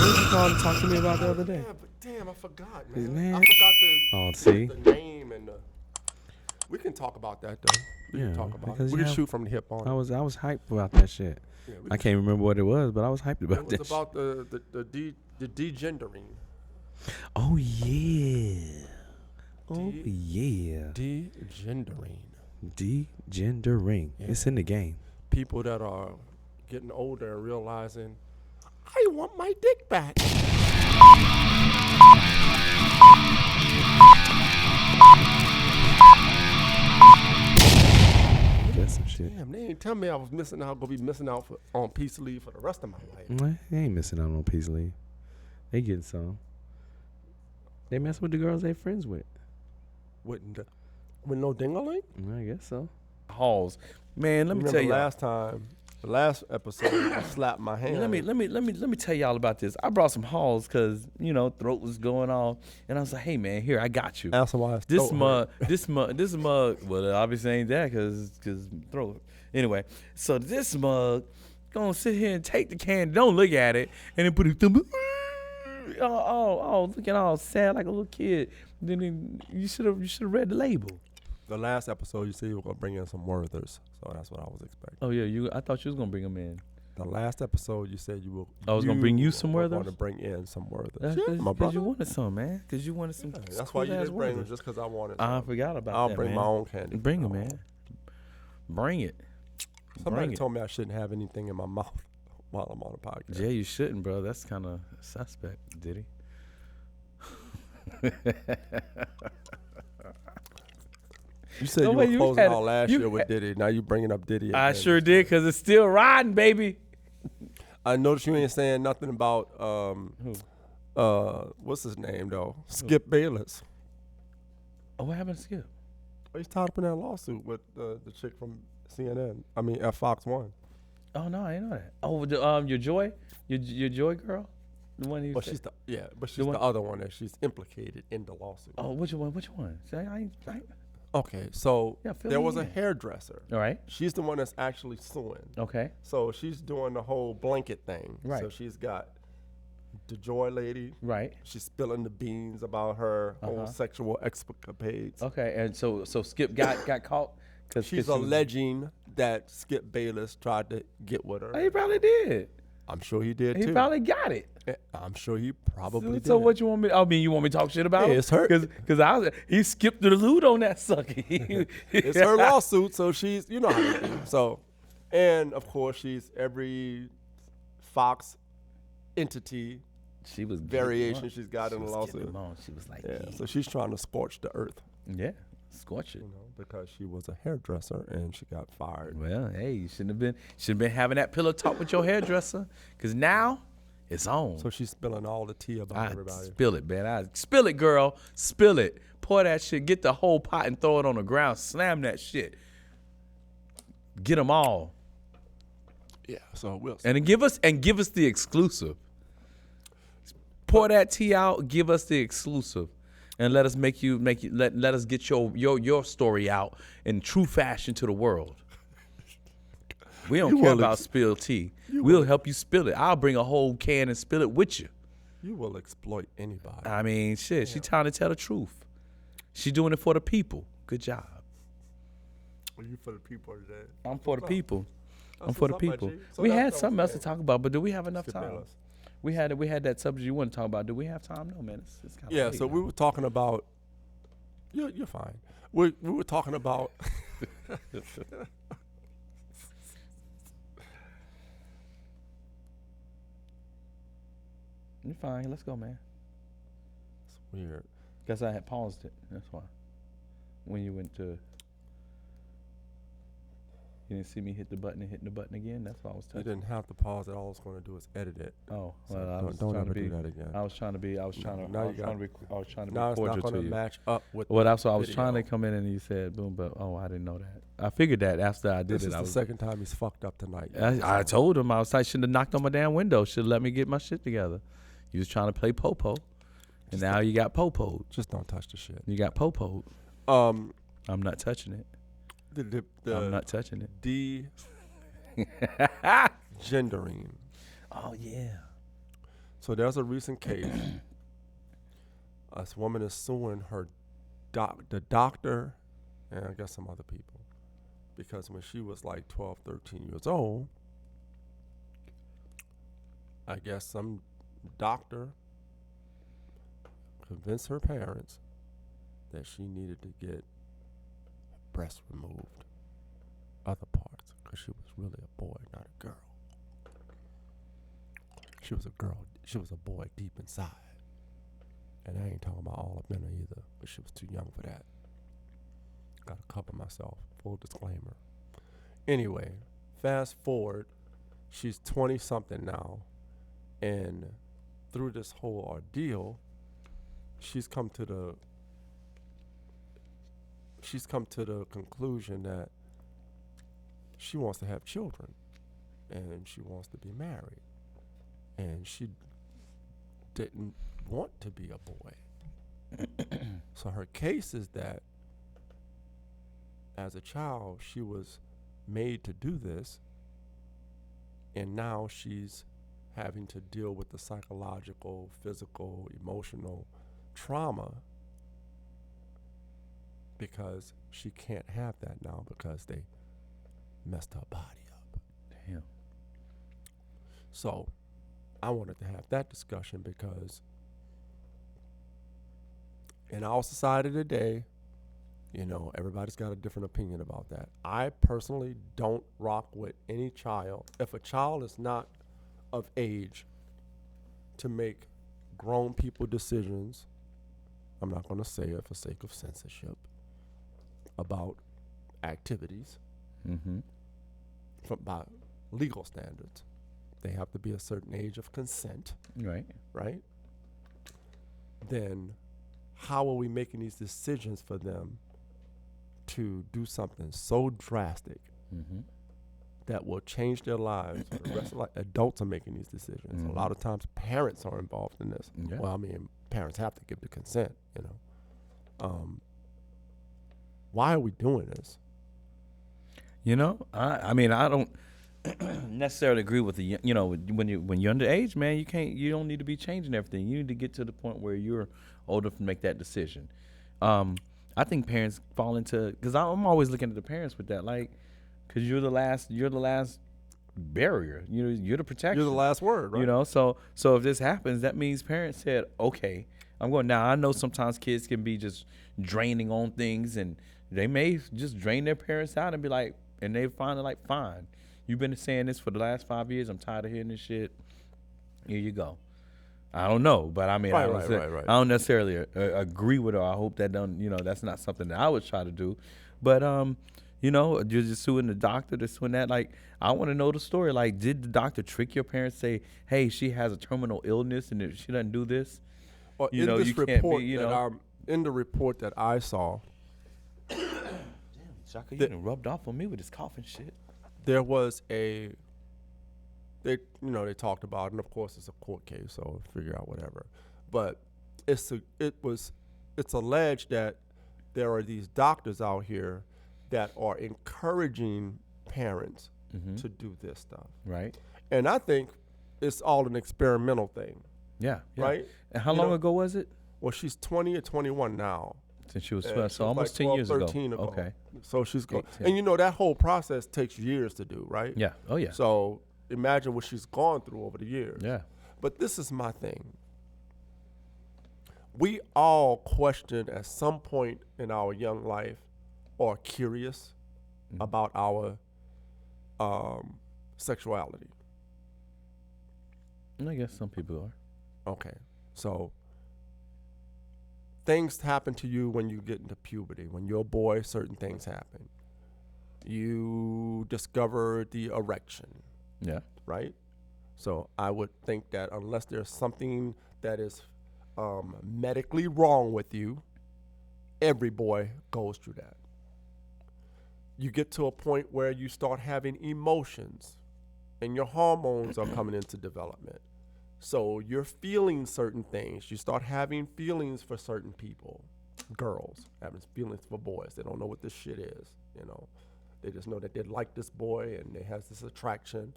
What you called to talk to me about the other day? Yeah, but damn, I forgot, Man. man. I forgot see? the name and the. We can talk about that though. We Yeah, can talk about it. because We can yeah, shoot from the hip on I it. was hyped about that shit. Yeah, I can't remember what it was, but I was hyped about It that was shit. about the degendering. Oh yeah. Oh yeah. Degendering. Degendering. Yeah. It's in the game. People that are getting older and realizing, I want my dick back. That's some shit. Damn, they ain't tell me I was missing out. Gonna be missing out on peace leave for the rest of my life. Nah, they ain't missing out on peace leave. They getting some. They mess with the girls they friends with. With no ding-a-ling? I guess so. Halls, man. Let me tell you. The last episode, I slapped my hand. Let me tell y'all about this. I brought some halls because throat was going off, and I was like, "Hey man, here I got you." Ask why This mug. Well, it obviously ain't that because throat. Anyway, so this mug gonna sit here and take the candy, don't look at it, and then put it. Oh, looking all sad like a little kid. Then you should have read the label. The last episode, you said you were gonna bring in some Werthers, so that's what I was expecting. Oh yeah, I thought you was gonna bring them in. The last episode, you said you were. I was gonna bring you some Werthers. Want to bring in some Werthers? That's Yeah, my brother. you wanted some, man. Because you wanted some. Yeah, that's why you didn't bring them, Werthers. just because I wanted. I some. forgot about I'll that. bring man. my own candy. Bring them, man. Bring it. Somebody told me I shouldn't have anything in my mouth while I'm on the podcast. Yeah, you shouldn't, bro. That's kind of suspect, did he? You said No you way, were you closing had out it. last You year with had- Diddy. Now you bringing up Diddy again. I sure did, because it's still riding, baby. I noticed you ain't saying nothing about Who? what's his name though? Skip Bayless. Oh, what happened to Skip? He's tied up in that lawsuit with the chick from CNN. I mean, at Fox 1. Oh, no, I didn't know that. Oh, your Joy? Your Joy girl? The one you But said- she's the one- other one that she's implicated in the lawsuit. Oh, which one? See, I Okay, so Yeah, fill there me was a in. hairdresser. all right. She's the one that's actually suing. Okay. So she's doing the whole blanket thing. Right. So she's got the Joy lady. Right. She's spilling the beans about her whole Uh-huh. sexual escapades. Okay. And so Skip got caught? Cause She's she was- alleging that Skip Bayless tried to get with her. Oh, he probably did. I'm sure he did He too. probably got it. I'm sure he probably did. So what you want me? I mean, you want me to talk shit about Yeah, him? it's her. Because he skipped the loot on that sucker. It's her lawsuit, so she's, you know how they do. So, and of course, she's every Fox entity She was variation she's got in the getting lawsuit. them on. She was like, Yeah, so she's trying to scorch the earth, yeah, scorch it. you know, because she was a hairdresser and she got fired. Well, hey, you shouldn't have been having that pillow talk with your hairdresser, because now it's on. So she's spilling all the tea about everybody. Spill it, man. Spill it, girl. Spill it. Pour that shit. Get the whole pot and throw it on the ground. Slam that shit. Get them all, Yeah, so we'll see. and then give us the exclusive. Pour that tea out. Give us the exclusive. And let us let us get your story out in true fashion to the world. We don't You care will about ex- spilled tea. We'll help you spill it. I'll bring a whole can and spill it with you. You will exploit anybody. I mean, shit. She trying to tell the truth. She doing it for the people. Good job. Are you for the people today? I'm for the people. I'm That's for the what's up, my people. G. So We that's had what I'm something else to saying. talk about, but do we have enough Skip time? Bayless. We had that subject you want to talk about. Do we have time? No, man. It's kind of Yeah, so we were talking about. You're fine. We were talking about. You're fine. Let's go, man. It's weird. Guess I had paused it. That's why. When you went to. You didn't see me hit the button and hitting the button again. That's why I was You touching. didn't have to pause it. All I was going to do is edit it. Oh, So well, I was don't trying ever to be. do that again. I was trying to be. I was trying to. now I you was got- trying to be. I was trying to be Now it's not cordial going to to you. match up with. Well, that's why I was video. trying to come in and you said boom, but I didn't know that. I figured that after I did This it. is I the was. second time he's fucked up tonight. I told him I was like, shouldn't have knocked on my damn window. Should have let me get my shit together. You was trying to play popo, and now you got popoed. Just don't touch the shit. You got popoed. Um, I'm not touching it. I'm not touching it. de-gendering. Oh yeah. So there's a recent case. This woman is suing the doctor, and I guess some other people, because when she was like 12, 13 years old, I guess some doctor convinced her parents that she needed to get breasts removed, other parts, because she was really a boy, not a girl. She was a girl. She was a boy deep inside. And I ain't talking about all of Benna either, but she was too young for that. Gotta cover myself. Full disclaimer. Anyway, fast forward, she's 20-something now, and through this whole ordeal, she's come to the conclusion that she wants to have children, and she wants to be married, and she didn't want to be a boy. So her case is that as a child, she was made to do this, and now she's having to deal with the psychological, physical, emotional trauma because she can't have that now because they messed her body up. Damn. So I wanted to have that discussion because in our society today, you know, everybody's got a different opinion about that. I personally don't rock with any child. If a child is not of age to make grown people decisions, I'm not going to say it for sake of censorship, about activities by legal standards. They have to be a certain age of consent. Right. Right? Then how are we making these decisions for them to do something so drastic that will change their lives for the rest of life? Adults are making these decisions. A lot of times parents are involved in this. Yeah. Well, I mean, parents have to give the consent, you know. Why are we doing this? You know, I mean, I don't necessarily agree with the, you know, when you're underage, man, you don't need to be changing everything. You need to get to the point where you're old enough to make that decision. I think parents fall into, because I'm always looking at the parents with that, like, because you're the last barrier. You're the protection. You're the last word, right? You know, so if this happens, that means parents said, okay, I'm going. Now I know sometimes kids can be just draining on things, and they may just drain their parents out and be like, and they finally like, fine, you've been saying this for the last 5 years. I'm tired of hearing this shit. Here you go. I don't know, but I mean, Right. I don't necessarily agree with her. I hope that that's not something that I would try to do. But you know, you're just suing the doctor, they're suing that. Like, I want to know the story. Like, did the doctor trick your parents? Say, hey, she has a terminal illness, and if she doesn't do this, Well, you in know, this you can't report be, you that know. in the report that I saw, Damn, Shaka, you done rubbed off on me with this coughing shit. there was they talked about it, and of course it's a court case, so figure out whatever. But it's alleged that there are these doctors out here that are encouraging parents to do this stuff. Right. And I think it's all an experimental thing, Yeah. right? And how long ago was it? Well, she's 20 or 21 now. Since she was And 12, she so was almost like 10 years 13 ago. Okay. So she's going, 10. and that whole process takes years to do, right? Yeah. Oh yeah. So imagine what she's gone through over the years. Yeah. But this is my thing. We all question at some point in our young life or curious about our sexuality. I guess some people are. Okay. So things happen to you when you get into puberty. When you're a boy, certain things happen. You discover the erection, Yeah. right? So I would think that unless there's something that is medically wrong with you, every boy goes through that. You get to a point where you start having emotions and your hormones are coming into development. So you're feeling certain things. You start having feelings for certain people. Girls having feelings for boys. They don't know what this shit is, They just know that they like this boy and they have this attraction.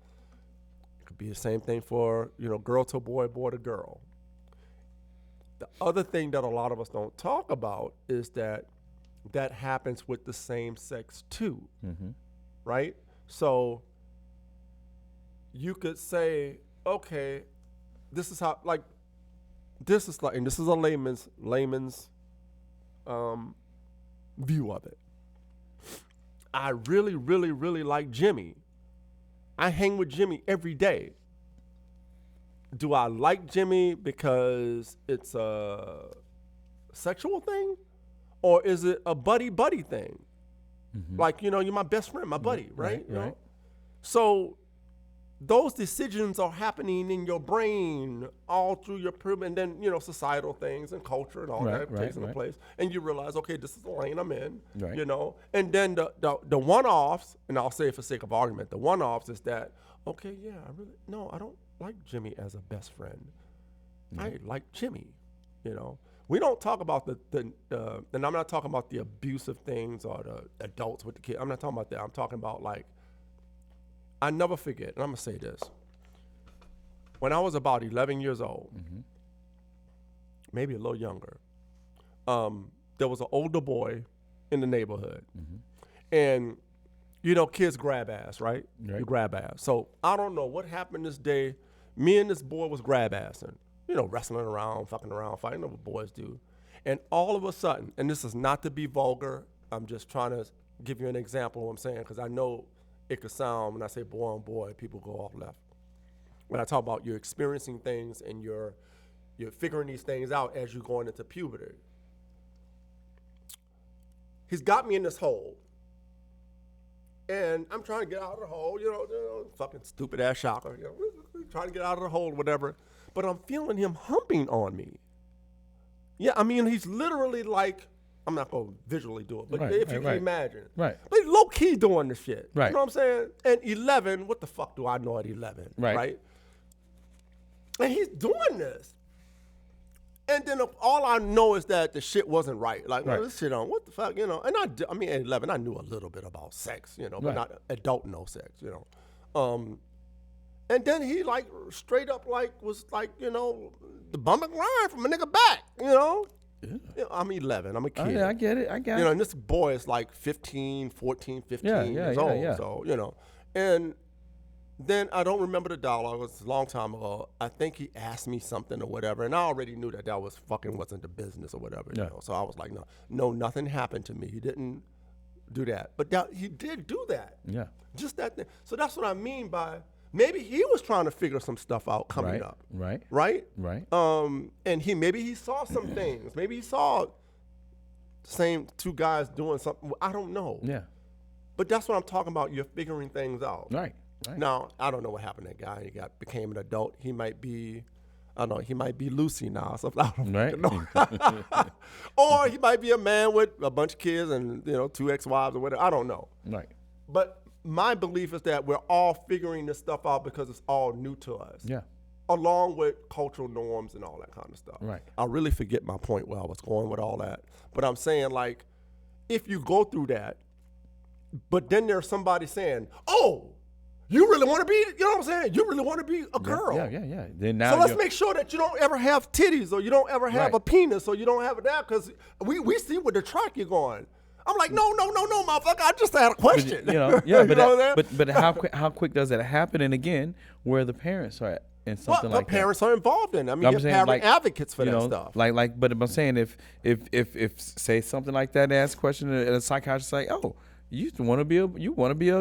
could be the same thing for, girl to boy, boy to girl. The other thing that a lot of us don't talk about is that happens with the same sex too, right? So you could say, okay, this is how, and this is a layman's view of it. I really, really, really like Jimmy. I hang with Jimmy every day. Do I like Jimmy because it's a sexual thing? Or is it a buddy thing? Like, you're my best friend, my buddy, right? Right. So those decisions are happening in your brain all through your and then, societal things and culture and all that takes into place. And you realize, okay, this is the lane I'm in, And then the one-offs, and I'll say it for sake of argument, the one-offs is that, okay, yeah, I don't like Jimmy as a best friend. I like Jimmy, We don't talk about and I'm not talking about the abusive things or the adults with the kids. I'm not talking about that. I'm talking about I never forget, and I'm going to say this. When I was about 11 years old, maybe a little younger, there was an older boy in the neighborhood. And, kids grab ass, right? You grab ass. So I don't know what happened this day. Me and this boy was grab assing, wrestling around, fucking around, fighting what boys do. And all of a sudden, and this is not to be vulgar, I'm just trying to give you an example of what I'm saying, because I know it could sound, when I say boy on boy, people go off left. When I talk about you're experiencing things and you're figuring these things out as you're going into puberty. He's got me in this hole. And I'm trying to get out of the hole, fucking stupid ass Shaka, trying to get out of the hole, whatever. But I'm feeling him humping on me. Yeah, I mean, he's literally I'm not going to visually do it, but if you can imagine. Right. But he's low-key doing this shit. Right. You know what I'm saying? And 11, what the fuck do I know at 11? Right? And he's doing this. And then all I know is that the shit wasn't right. Well, this shit on, what the fuck, And I mean, at 11, I knew a little bit about sex, but not adult no sex, And then he straight up was the bum and grind from a nigga back, Yeah, I'm 11. I'm a kid. I get it. And this boy is 15 years old. Yeah. So, and then I don't remember the dialogue. It was a long time ago. I think he asked me something or whatever, and I already knew that was wasn't the business or whatever. So I was like, no, nothing happened to me. He didn't do that. But he did do that. Yeah. Just that thing. So that's what I mean by maybe he was trying to figure some stuff out coming up. Right. And maybe he saw some things. Maybe he saw the same two guys doing something. I don't know. Yeah. But that's what I'm talking about. You're figuring things out. Right. Now, I don't know what happened to that guy. He became an adult. He might be, I don't know, he might be Lucy now or something. I don't know. Or he might be a man with a bunch of kids and, 2 ex-wives or whatever. I don't know. Right. But my belief is that we're all figuring this stuff out because it's all new to us. Yeah. Along with cultural norms and all that kind of stuff. Right. I really forget my point where I was going with all that. But I'm saying, if you go through that, but then there's somebody saying, oh, you really want to be, you know what I'm saying? You really want to be a girl. Yeah. Then now so let's make sure that you don't ever have titties or you don't ever have a penis or you don't have that because we see where the track you're going. I'm like, no, motherfucker. I just had a question. But how quick does that happen? And again, where the parents are at and something like that. The parents are involved in. I mean, you're parent advocates for that stuff. But I'm saying if say something like that, ask a question, and a psychiatrist like, oh, you want to be a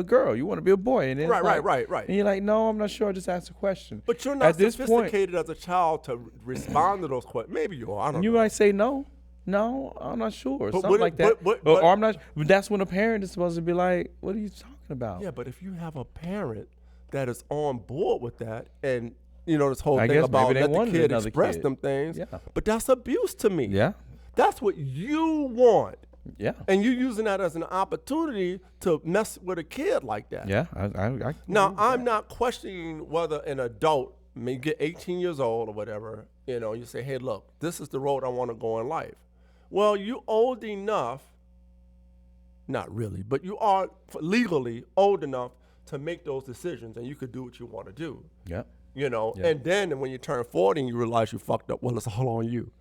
girl, you want to be a boy, and then right. And you're like, no, I'm not sure. I just asked a question. But you're not sophisticated as a child to respond to those questions. Maybe you are. I don't know. You might say no, I'm not sure, something like that. Or I'm not. That's when a parent is supposed to be like, what are you talking about? Yeah, but if you have a parent that is on board with that, and this whole thing about let the kid express them things, but that's abuse to me. Yeah, that's what you want. Yeah. And you're using that as an opportunity to mess with a kid like that. Yeah. Now, I'm not questioning whether an adult may get 18 years old or whatever, you say, hey, look, this is the road I want to go in life. Well, you're old enough, not really, but you are legally old enough to make those decisions, and you could do what you want to do. Yep. You know, Yep. and then when you turn 40 and you realize you fucked up, well, it's all on you.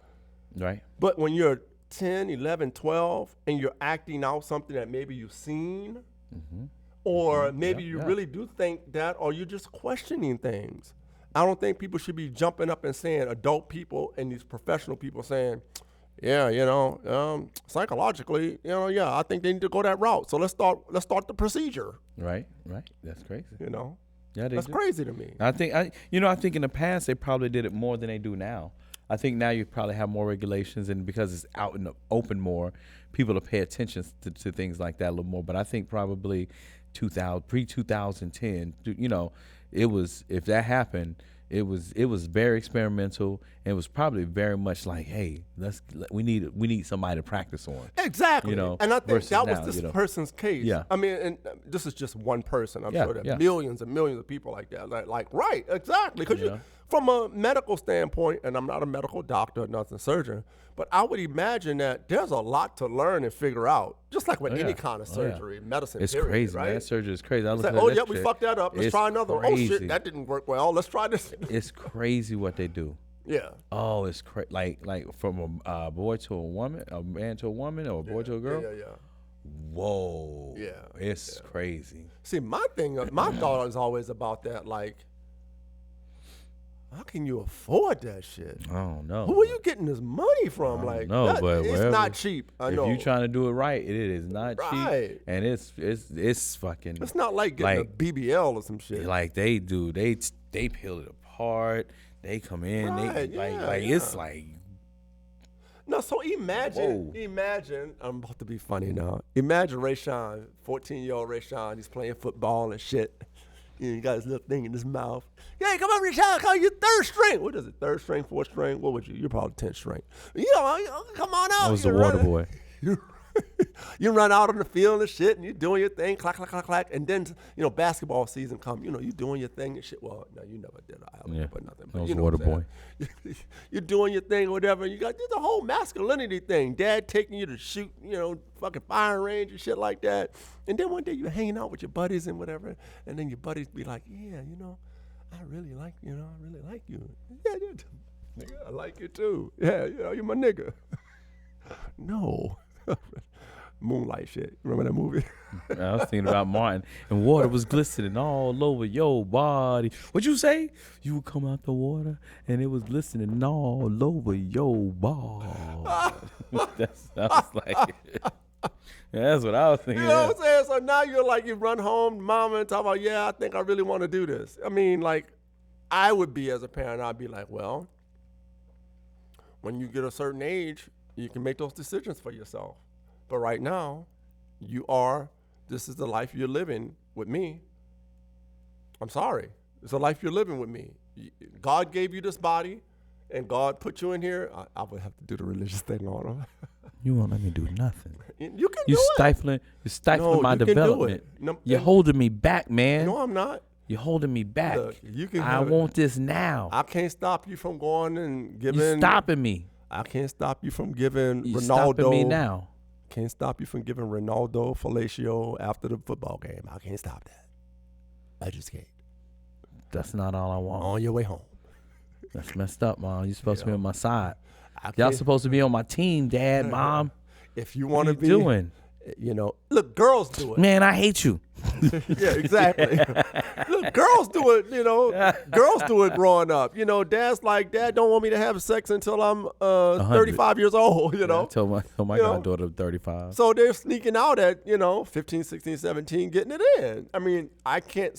Right. But when you're 10, 11, 12, and you're acting out something that maybe you've seen, or maybe you really do think that, or you're just questioning things. I don't think people should be jumping up and saying, adult people and these professional people saying, yeah, you know, psychologically, you know, yeah, I think they need to go that route. So let's start the procedure. Right. That's crazy. You know, Yeah, that's crazy to me. I think in the past they probably did it more than they do now. I think now you probably have more regulations, and because it's out in the open more, people will pay attention to things like that a little more. But I think probably pre-2010, you know, it was, if that happened, it was very experimental, and it was probably very much like, hey, we need somebody to practice on. Exactly. You know, and I think that was now, this you know. person's case. Yeah. I mean, and this is just one person. I'm Yeah, sure there yeah. are millions and millions of people like that. Like right, exactly. Because Yeah. from a medical standpoint, and I'm not a medical doctor, not a surgeon, but I would imagine that there's a lot to learn and figure out, just like with any kind of surgery, medicine. It's period, crazy, right? man. That surgery is crazy. I It's looked like, at oh, that yeah, we shit. fucked that up. Let's It's try another one. Oh, crazy. shit, that didn't work well. Let's try this. It's crazy what they do. Yeah. Oh, it's crazy. Like from a boy to a woman, a man to a woman, or a boy to a girl. Yeah. Whoa. Yeah, It's crazy. See, my thought is always about that, like, how can you afford that shit? I don't know. Who are you getting this money from? Like, know, but it's wherever- not cheap. I know. If you trying to do it right, it is not Right. cheap, and it's fucking. It's not like getting like- a BBL or some shit. Like they do, they peel it apart. They come in, Right, it's like. No, so imagine, I'm about to be funny now. Imagine Rayshon, 14-year-old Rayshon, he's playing football and shit. You got his little thing in his mouth. Hey, come on, Rayshon, call you third string. What is it, third string, fourth string? What would you? You're probably 10th string. You know, come on out. I was the water boy. You run out on the field and shit, and you're doing your thing, clack, clack, clack, clack. And then, you know, basketball season come, you know, you're doing your thing and shit. Well, no, you never did. I Yeah, but nothing. I But was you a know water what I'm boy. saying. You're doing your thing or whatever. And you got the whole masculinity thing. Dad taking you to shoot, you know, fucking firing range and shit like that. And then one day you're hanging out with your buddies and whatever. And then your buddies be like, yeah, you know, I really like you. Yeah, nigga, I like you too. Yeah, you know, you're my nigga. No. Moonlight shit. Remember that movie? I was thinking about Martin, and water was glistening all over your body. What'd you say? You would come out the water, and it was glistening all over your body. That sounds like it. Yeah, that's what I was thinking. You know what I'm saying? So now you're like, you run home, mama, and talk about, yeah, I think I really want to do this. I mean, like, I would be as a parent, I'd be like, well, when you get a certain age, you can make those decisions for yourself. But right now, this is the life you're living with me. I'm sorry. It's a life you're living with me. God gave you this body, and God put you in here. I would have to do the religious thing on him. You won't let me do nothing. You can You're do stifling No, my you can do development. it. No, You're and- holding me back, man. No, I'm not. You're holding me back. Look, you can I have it. want this now. I can't stop you from going and giving. You're stopping me. I can't stop you from giving You're Ronaldo. stopping me now. Can't stop you from giving Ronaldo fellatio after the football game. I can't stop that. I just can't. That's not all I want. On your way home. That's messed up, Mom. You're supposed to be on my side. I Y'all can't- supposed to be on my team, Dad, Mom. If you What want are to you be doing? You know, look, girls do it. Man, I hate you. Yeah, exactly. Look, girls do it, you know. Girls do it growing up. You know, dad's like, Dad don't want me to have sex until I'm 35 years old, you know. I told my You know? goddaughter 35. So they're sneaking out at, 15, 16, 17, getting it in. I mean, I can't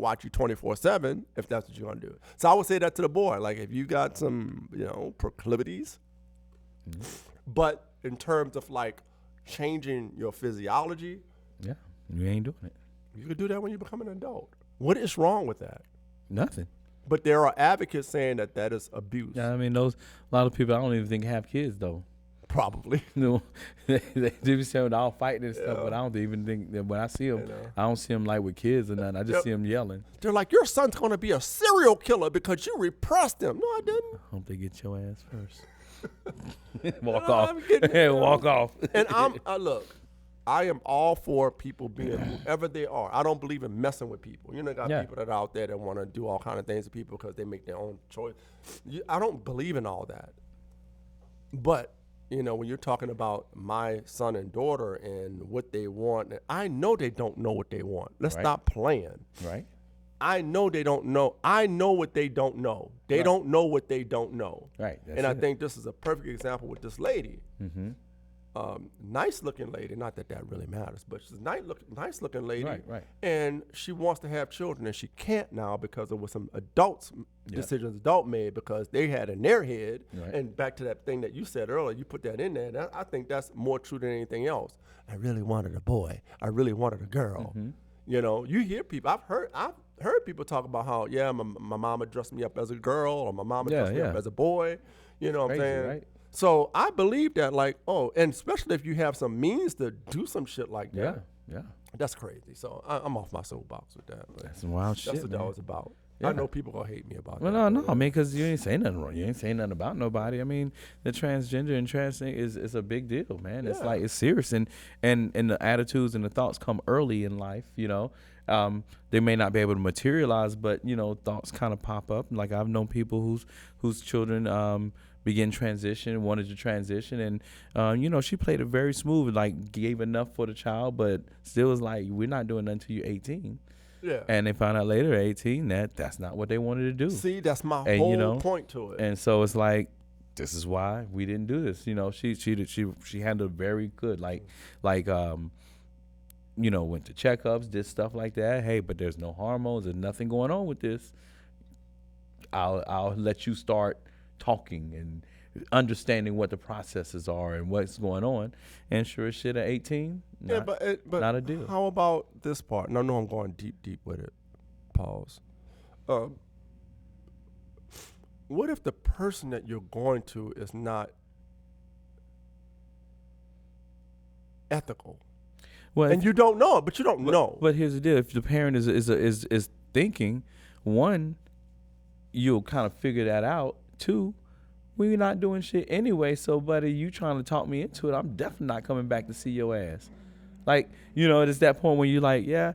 watch you 24/7 if that's what you're going to do. So I would say that to the boy. Like, if you got some, proclivities, but in terms of, like, changing your physiology, Yeah, you ain't doing it. you could do that when you become an adult. What is wrong with that? Nothing. But there are advocates saying that that is abuse. Yeah, I mean, a lot of people I don't even think have kids, though. Probably. You know, they be saying all fighting and stuff, Yeah. but I don't even think that when I see them, know. I don't see them like with kids or nothing. I just Yep. see them yelling. They're like, your son's going to be a serial killer because you repressed him. No, I didn't. I hope they get your ass first. Walk No, off. I'm kidding. Walk off. And I'm look, I am all for people being whoever they are. I don't believe in messing with people. You know, got people that are out there that want to do all kind of things to people because they make their own choice. I don't believe in all that. But, you know, when you're talking about my son and daughter and what they want, I know they don't know what they want. Let's stop playing. Right. I know they don't know. I know what they don't know. They don't know what they don't know. Right. And I think this is a perfect example with this lady. Mm-hmm. Nice looking lady. Not that that really matters, but she's a nice looking lady. Right. And she wants to have children, and she can't now because of what some adults decisions adult made because they had in their head. Right. And back to that thing that you said earlier, you put that in there. And I think that's more true than anything else. I really wanted a boy. I really wanted a girl. Mm-hmm. You know, you hear people. I've heard people talk about how my mama dressed me up as a girl or my mama dressed me up as a boy. You know what I'm saying? Right. So I believe that, like, and especially if you have some means to do some shit like that. Yeah. That's crazy. So I'm off my soapbox with that. But That's some wild that's shit, what man. that was about. Yeah. I know people gonna hate me about Well, that. no, I mean, because you ain't say nothing wrong. You ain't saying nothing about nobody. I mean, the transgender and trans thing is a big deal, man. It's like, it's serious. And the attitudes and the thoughts come early in life, you know. They may not be able to materialize, but, you know, thoughts kind of pop up. Like, I've known people whose children wanted to transition. And, you know, she played it very smooth, like, gave enough for the child, but still was like, we're not doing nothing until you're 18. Yeah. And they found out later, 18, that's not what they wanted to do. See, that's my And, whole you know, point to it. And so it's like, this is why we didn't do this. You know, she handled very good. Like, you know, went to checkups, did stuff like that. Hey, but there's no hormones. There's nothing going on with this. I'll let you start talking and understanding what the processes are and what's going on. And sure as shit at 18, but not a deal. How about this part? And I know I'm going deep with it. Pause. What if the person that you're going to is not ethical? Well, and you don't know it, but you don't know. But here's the deal: if the parent is thinking, one, you'll kind of figure that out. Two, we're not doing shit anyway. So, buddy, you trying to talk me into it? I'm definitely not coming back to see your ass. Like, you know, it's that point when you're like, yeah,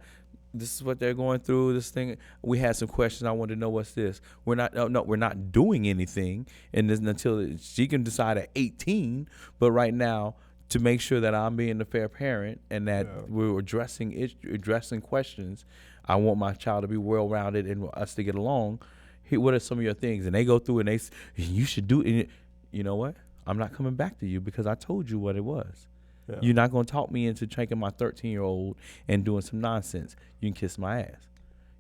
this is what they're going through. This thing. We had some questions. I wanted to know what's this. We're not doing anything, and this until she can decide at 18. But right now, to make sure that I'm being the fair parent and that we're addressing questions, I want my child to be well-rounded and us to get along. What are some of your things? And they go through and you should do it. You know what? I'm not coming back to you because I told you what it was. Yeah. You're not going to talk me into taking my 13-year-old and doing some nonsense. You can kiss my ass.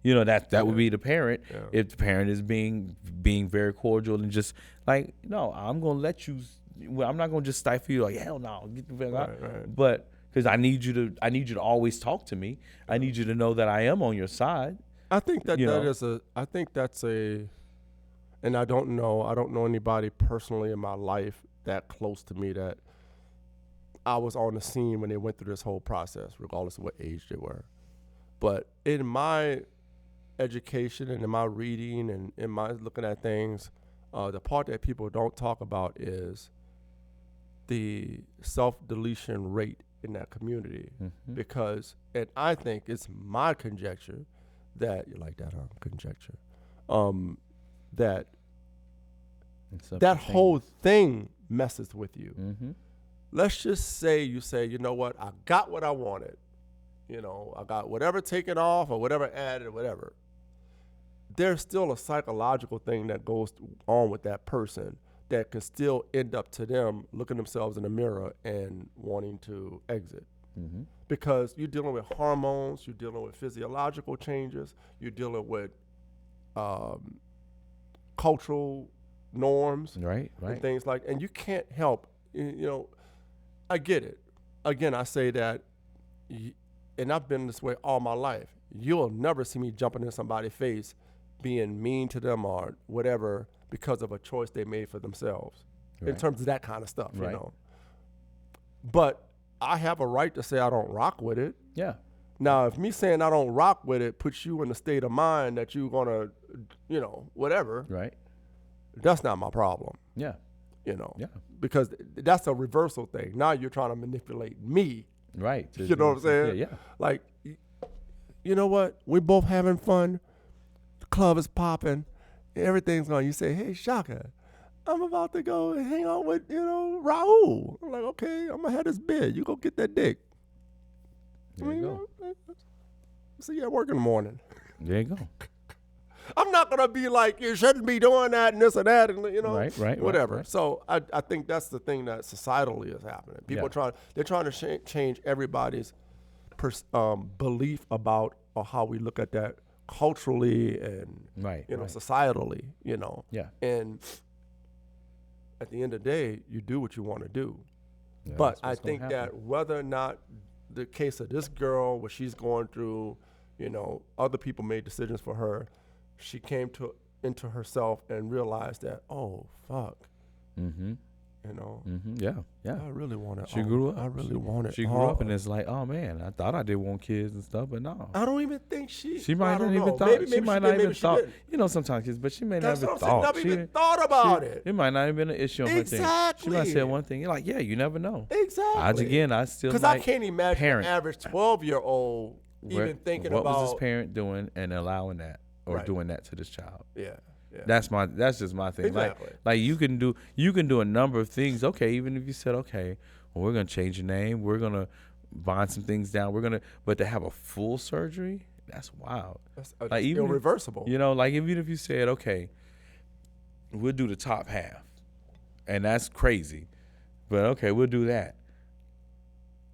You know, that would be the parent. Yeah. If the parent is being very cordial and just like, no, I'm going to let you. Well, I'm not gonna just stifle you like hell no. Get the fuck out. Right. But because I need you to always talk to me. I need you to know that I am on your side. I think that that's a, and I don't know anybody personally in my life that close to me that I was on the scene when they went through this whole process, regardless of what age they were. But in my education and in my reading and in my looking at things, the part that people don't talk about is the self-deletion rate in that community. Mm-hmm. Because, and I think it's my conjecture that, you like that, conjecture, that whole thing messes with you. Mm-hmm. Let's just say you say, you know what, I got what I wanted. You know, I got whatever taken off or whatever added or whatever. There's still a psychological thing that goes on with that person that can still end up to them looking themselves in the mirror and wanting to exit. Mm-hmm. Because you're dealing with hormones, you're dealing with physiological changes, you're dealing with cultural norms, right, and things like, and you can't help, you know, I get it. Again, I say that, and I've been this way all my life. You'll never see me jumping in somebody's face being mean to them or whatever because of a choice they made for themselves, in terms of that kind of stuff, you know. But I have a right to say I don't rock with it. Yeah. Now, if me saying I don't rock with it puts you in the state of mind that you're going to, you know, whatever. Right. That's not my problem. Yeah. You know. Yeah. Because that's a reversal thing. Now you're trying to manipulate me Right. You know what I'm saying? Yeah. Like, you know what? We both having fun. The club is popping. Everything's going. You say, hey, Shaka, I'm about to go and hang out with, Raul. I'm like, okay, I'm going to have this bid. You go get that dick. There you go. See you at work in the morning. There you go. I'm not going to be like, you shouldn't be doing that and this and that and, Right, whatever. right. So I think that's the thing that societally is happening. People they're trying to change everybody's belief about or how we look at that culturally and, societally, Yeah. And at the end of the day, you do what you want to do. Yeah, but that's I what's gonna think that happen. whether or not the case of this girl, what she's going through, other people made decisions for her. She came into herself and realized that, oh, fuck. Mm-hmm. Yeah. I really want it. She grew up. I really want it. She grew up and it's like, oh man, I thought I did want kids and stuff, but no. I don't even think she might not even thought. Maybe she might not even thought. Sometimes kids, but she may not even thought. Never even thought about it. It might not have been an issue on her thing. She might say one thing. You're like, yeah, you never know. Exactly. I still because I can't imagine an average 12-year-old even thinking what about was this parent doing and allowing that or doing that to this child. Yeah. That's just my thing. Exactly. Like you can do a number of things. Okay, even if you said, okay, well, we're gonna change your name, we're gonna bind some things down, but to have a full surgery, that's wild. That's like even irreversible. Like even if you said, okay, we'll do the top half, and that's crazy, but okay, we'll do that.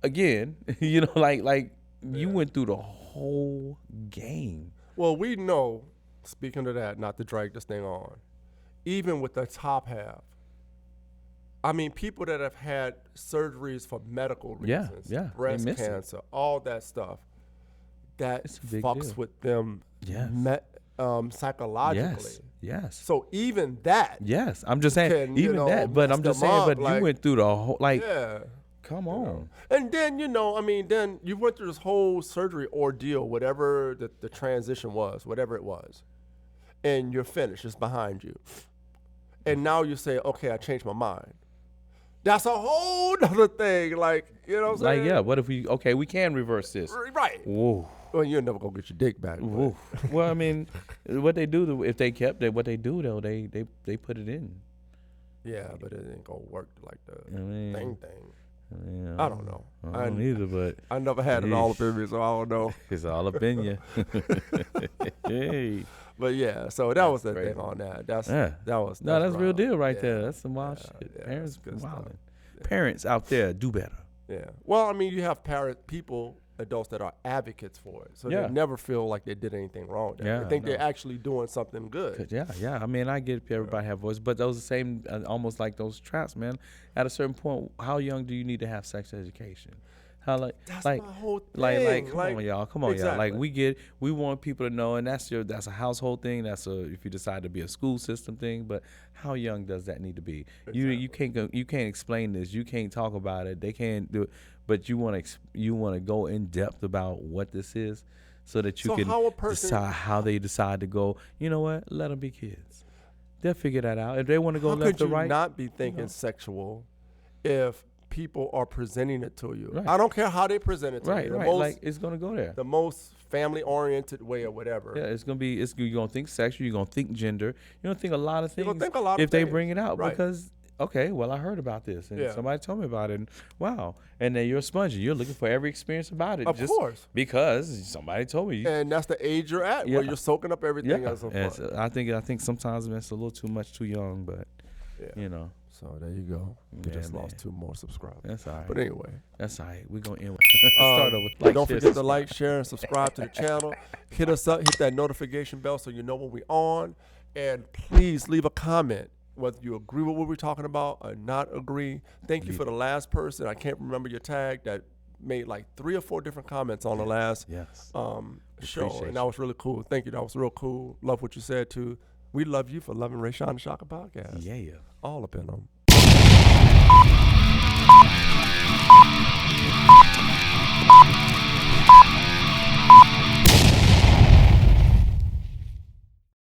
Again, you went through the whole game. Well, we know. Speaking of that, not to drag this thing on, even with the top half, I mean, people that have had surgeries for medical reasons, breast cancer, all that stuff, that fucks deal. with them psychologically. Yes. So even that. Yes, I'm just saying, but I'm just saying, but you went through the whole, come on. And then, then you went through this whole surgery ordeal, whatever the transition was, whatever it was. And you're finished. It's behind you. And now you say, okay, I changed my mind. That's a whole other thing. Like, you know what I'm saying? What if we can reverse this. Right. Whoa. Well, you're never going to get your dick back. Well, I mean, what they do, if they kept it, what they do, though, they put it in. Yeah, but it ain't going to work like the thing. Yeah, I don't know. I don't either, but I never had it all up in me, so I don't know. It's all up in you. Hey. But yeah, so that was the thing on that. That's that's real deal right there. That's some wild shit. Yeah, Parents wilding. Yeah. Parents out there, do better. Yeah. Well, I mean, you have adults that are advocates for it, so they never feel like they did anything wrong. They think they're actually doing something good. Yeah. I mean, I get everybody have voice, but those the same, almost like those traps, man. At a certain point, how young do you need to have sex education? How that's my whole thing. Come on, y'all. Like we want people to know, and that's a household thing. That's if you decide to be a school system thing. But how young does that need to be? Exactly. You can't explain this. You can't talk about it. They can't do it. But you want to go in depth about what this is, so that you can decide how they decide to go. You know what? Let them be kids. They'll figure that out. If they want to go left or right. How could you not be thinking sexual if people are presenting it to you? Right. I don't care how they present it to you. Right. It's gonna go there. The most family-oriented way or whatever. Yeah, it's gonna be. You're gonna think sexual. You're gonna think gender. You're gonna think a lot of things. You're gonna think a lot of if they things. bring it out, Right. because okay, well, I heard about this and somebody told me about it. And wow, and then you're a sponge. You're looking for every experience about it. Of course, because somebody told me. And that's the age you're at, where you're soaking up everything else. I think sometimes it's a little too young, but you know. So there you go. We just lost 2 more subscribers. That's all right. But anyway. That's all right. We're going to end with start over. Don't forget to like, share, and subscribe to the channel. Hit us up. Hit that notification bell so you know when we're on. And please leave a comment, whether you agree with what we're talking about or not agree. Thank you for the last person. I can't remember your tag that made like 3 or 4 different comments on the last show. And that was really cool. Thank you. That was real cool. Love what you said, too. We love you for loving Rayshon and Shaka podcast. Yeah. All up in them.